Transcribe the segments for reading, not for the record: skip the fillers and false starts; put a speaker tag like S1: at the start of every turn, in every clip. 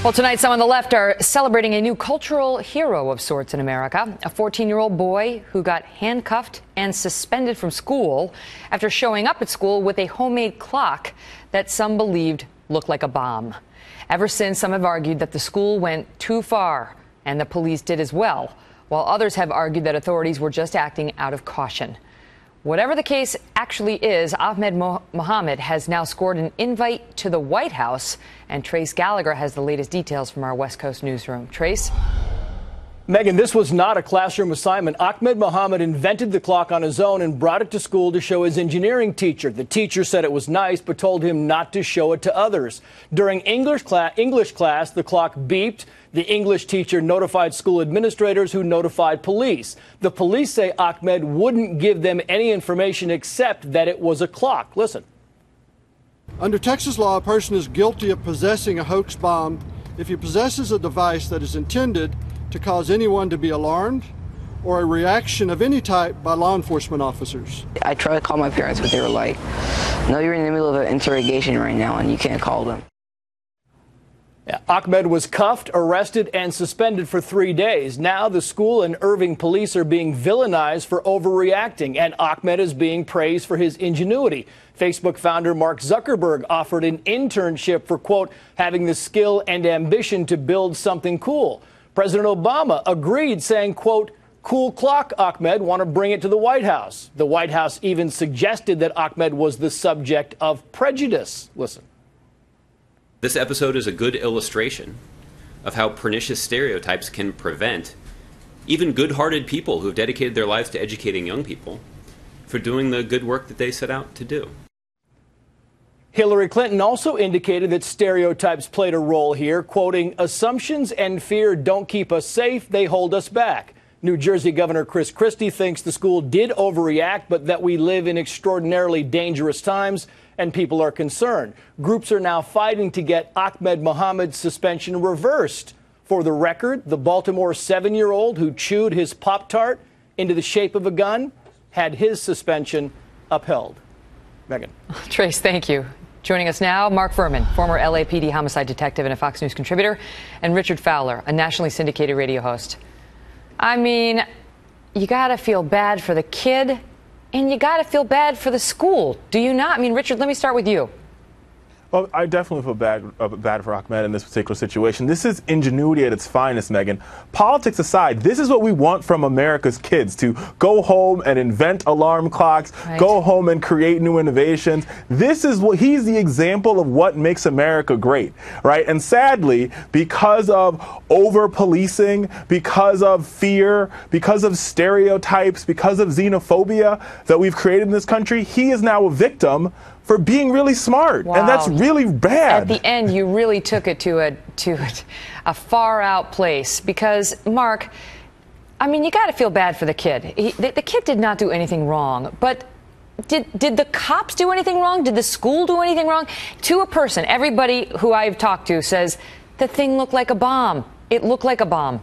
S1: Well, tonight, some on the left are celebrating a new cultural hero of sorts in America, a 14-year-old boy who got handcuffed and suspended from school after showing up at school with a homemade clock that some believed looked like a bomb. Ever since, some have argued that the school went too far, and the police did as well, while others have argued that authorities were just acting out of caution. Whatever the case actually is, Ahmed Mohamed has now scored an invite to the White House, and Trace Gallagher has the latest details from our West Coast newsroom. Trace?
S2: Megan, this was not a classroom assignment. Ahmed Mohamed invented the clock on his own and brought it to school to show his engineering teacher. The teacher said it was nice, but told him not to show it to others. During English class, the clock beeped. The English teacher notified school administrators, who notified police. The police say Ahmed wouldn't give them any information except that it was a clock. Listen.
S3: Under Texas law, a person is guilty of possessing a hoax bomb if he possesses a device that is intended to cause anyone to be alarmed or a reaction of any type by law enforcement officers.
S4: I tried to call my parents, but they were like, no, you're in the middle of an interrogation right now and you can't call them.
S2: Ahmed was cuffed, arrested, and suspended for 3 days. Now the school and Irving police are being villainized for overreacting, and Ahmed is being praised for his ingenuity. Facebook founder Mark Zuckerberg offered an internship for, quote, having the skill and ambition to build something cool. President Obama agreed, saying, quote, cool clock, Ahmed, want to bring it to the White House. The White House even suggested that Ahmed was the subject of prejudice. Listen.
S5: This episode is a good illustration of how pernicious stereotypes can prevent even good-hearted people who have dedicated their lives to educating young people for doing the good work that they set out to do.
S2: Hillary Clinton also indicated that stereotypes played a role here, quoting, assumptions and fear don't keep us safe, they hold us back. New Jersey Governor Chris Christie thinks the school did overreact, but that we live in extraordinarily dangerous times and people are concerned. Groups are now fighting to get Ahmed Mohamed's suspension reversed. For the record, the Baltimore 7-year-old who chewed his Pop-Tart into the shape of a gun had his suspension upheld. Megan.
S1: Trace, thank you. Joining us now, Mark Furman, former LAPD homicide detective and a Fox News contributor, and Richard Fowler, a nationally syndicated radio host. I mean, you got to feel bad for the kid, and you got to feel bad for the school. Do you not? I mean, Richard, let me start with you.
S6: Well, I definitely feel bad for Ahmed in this particular situation. This is ingenuity at its finest, Megan. Politics aside, this is what we want from America's kids, to go home and invent alarm clocks, go home and create new innovations. This is what he's the example of what makes America great, right? And sadly, because of over-policing, because of fear, because of stereotypes, because of xenophobia that we've created in this country, he is now a victim for being really smart. Wow. And that's really bad.
S1: At the end, you really took it to a far out place because, Mark, I mean, you got to feel bad for the kid. The kid did not do anything wrong, but did the cops do anything wrong? Did the school do anything wrong? To a person, everybody who I've talked to says the thing looked like a bomb. It looked like a bomb.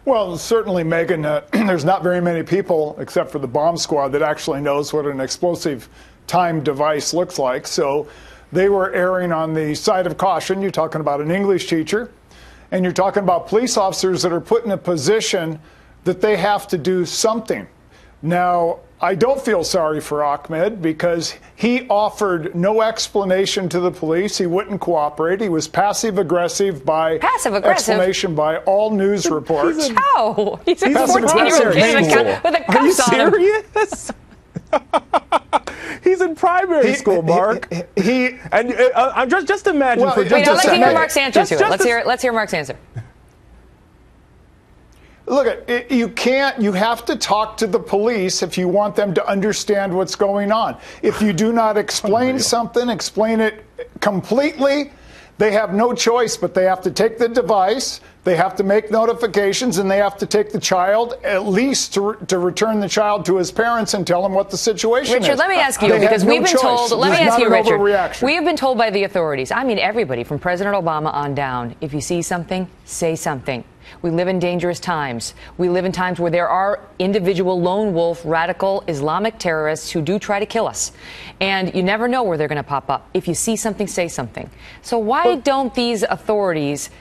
S7: Well, certainly, Megan, there's not very many people, except for the bomb squad, that actually knows what an explosive timed device looks like. So they were erring on the side of caution. You're talking about an English teacher, and you're talking about police officers that are put in a position that they have to do something. Now, I don't feel sorry for Ahmed because he offered no explanation to the police. He wouldn't cooperate. He was passive-aggressive by explanation by all news reports.
S1: How? He's a 14-year-old kid with a cuffs on him.
S6: Are you serious? He's in primary school, Mark. I'm just imagine
S1: well,
S6: for just a second.
S1: Wait, I'd like to hear Mark's answer to it. Let's hear Mark's answer.
S7: Look, you have to talk to the police if you want them to understand what's going on. If you do not explain something, explain it completely, they have no choice, but they have to take the device, They have to make notifications, and they have to take the child at least to return the child to his parents and tell him what the situation is.
S1: Richard, let me ask you,
S7: They
S1: because
S7: have no
S1: we've been
S7: choice.
S1: told, let me
S7: There's
S1: ask
S7: not
S1: you,
S7: an
S1: Richard,
S7: overreaction.
S1: we have been told by the authorities, I mean everybody, from President Obama on down, if you see something, say something. We live in dangerous times. We live in times where there are individual lone wolf, radical Islamic terrorists who do try to kill us. And you never know where they're going to pop up. If you see something, say something. So why don't these authorities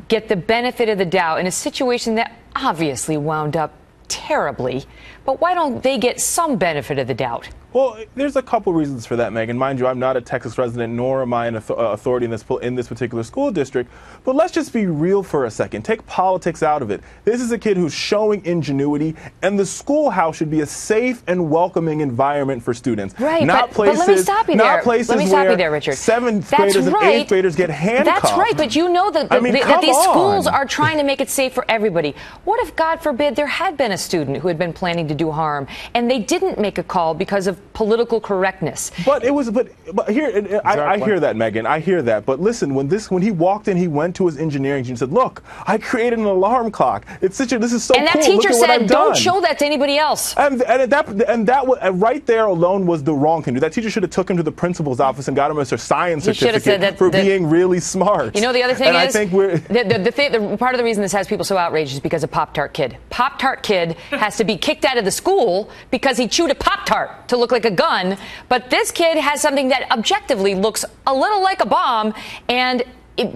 S1: get the benefit of the doubt in a situation that obviously wound up terribly, but why don't they get some benefit of the doubt?
S6: Well, there's a couple reasons for that, Megan. Mind you, I'm not a Texas resident, nor am I an authority in this particular school district. But let's just be real for a second. Take politics out of it. This is a kid who's showing ingenuity, and the schoolhouse should be a safe and welcoming environment for students.
S1: Right,
S6: not places,
S1: but let me stop you there.
S6: Not places
S1: let me stop
S6: where
S1: you there, Richard.
S6: Seventh
S1: That's
S6: graders
S1: right.
S6: and eighth graders get handcuffed.
S1: That's right, but you know that,
S6: I mean,
S1: that these schools
S6: on.
S1: are trying to make it safe for everybody. What if, God forbid, there had been a student who had been planning to do harm, and they didn't make a call because of political correctness?
S6: But it was, but here, I hear that, Megan. I hear that. But listen, when he walked in, he went to his engineering team and said, "Look, I created an alarm clock. This is so cool.
S1: And that teacher
S6: Look at what
S1: said,
S6: I've
S1: "Don't
S6: done."
S1: show that to anybody else."
S6: And that right there alone was the wrong thing. That teacher should have took him to the principal's office and got him a science
S1: He should have said
S6: certificate for being really smart.
S1: You know, the other thing
S6: and
S1: is,
S6: I think we're
S1: the part of the reason this has people so outraged is because of Pop-Tart Kid. Pop-Tart Kid has to be kicked out of the school because he chewed a Pop-Tart to look like a gun. But this kid has something that objectively looks a little like a bomb, and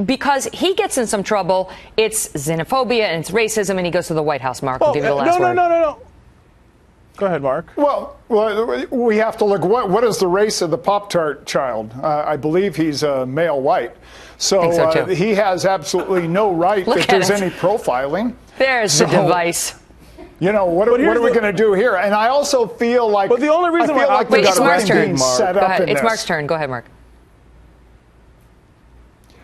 S1: because he gets in some trouble, it's xenophobia and it's racism, and he goes to the White House. Mark, I'll give you the last word.
S6: No. Go ahead, Mark.
S7: Well, we have to look. What is the race of the Pop-Tart child? I believe he's a male white. So, he has absolutely no right if there's any profiling.
S1: There's the device.
S7: You know, what are we going to do here? And I also feel like.
S6: But the only reason why
S1: it's Mark's turn.
S7: Set
S1: Go
S7: up
S1: ahead.
S7: in
S1: It's
S7: this.
S1: Mark's turn. Go ahead, Mark.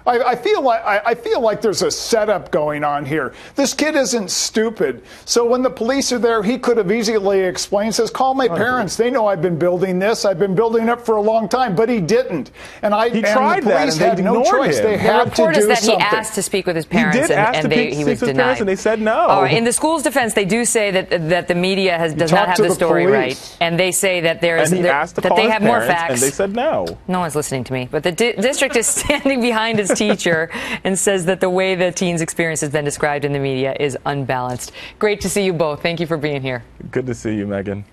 S7: I feel like there's a setup going on here. This kid isn't stupid. So when the police are there, he could have easily explained, says, "Call my parents. They know I've been building this. I've been building it for a long time." But he didn't. And
S6: he tried
S7: the police
S6: that, and
S7: had no choice. They
S1: The
S7: had
S1: report
S7: to
S1: is
S7: do
S1: that
S7: something.
S1: he asked to speak with his parents,
S6: he was
S1: denied.
S6: Parents, and they said no.
S1: Oh, in the school's defense, they do say that the media does not have the story right, and they say that there is
S6: and he asked to
S1: that
S6: call
S1: they
S6: his
S1: have more
S6: parents,
S1: facts.
S6: and they said no.
S1: No one's listening to me, but the district is standing behind his teacher and says that the way the teen's experience has been described in the media is unbalanced. Great to see you both. Thank you for being here.
S6: Good to see you, Megan.